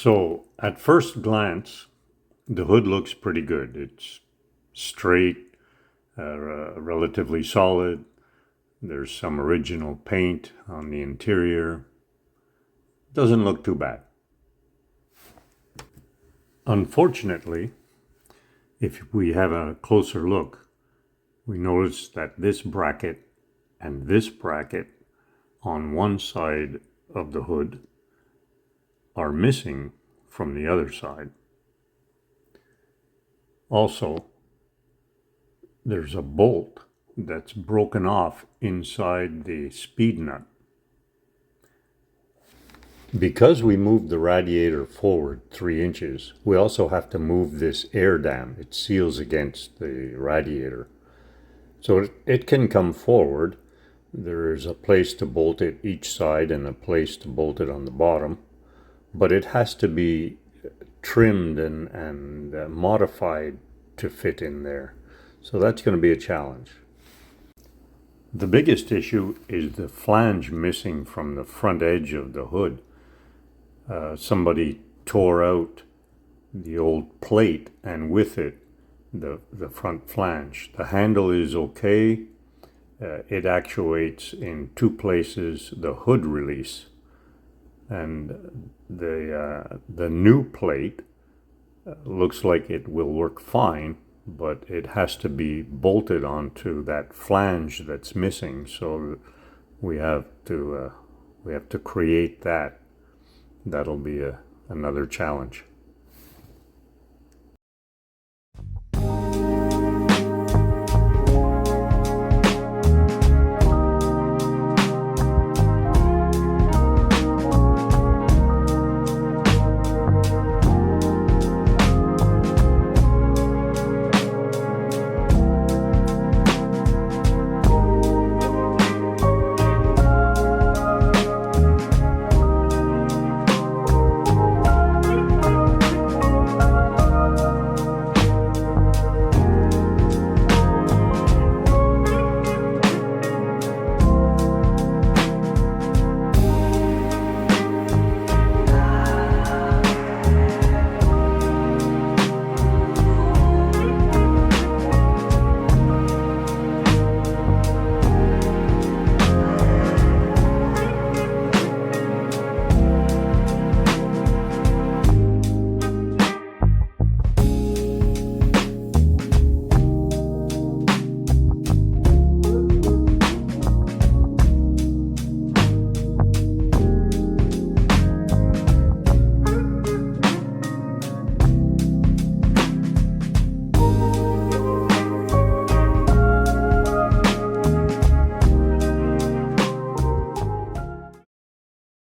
So at first glance, the hood looks pretty good. It's straight, relatively solid. There's some original paint on the interior. Doesn't look too bad. Unfortunately, if we have a closer look, we notice that this bracket and this bracket on one side of the hood are missing from the other side. Also, there's a bolt that's broken off inside the speed nut. Because we moved the radiator forward 3 inches, we also have to move this air dam. It seals against the radiator. So it can come forward. There's a place to bolt it each side and a place to bolt it on the bottom. But it has to be trimmed and modified to fit in there. So that's going to be a challenge. The biggest issue is the flange missing from the front edge of the hood. Somebody tore out the old plate and with it the front flange. The handle is okay. It actuates in 2 places the hood release, and the new plate looks like it will work fine, but it has to be bolted onto that flange that's missing. So we have to create that. That'll be another challenge.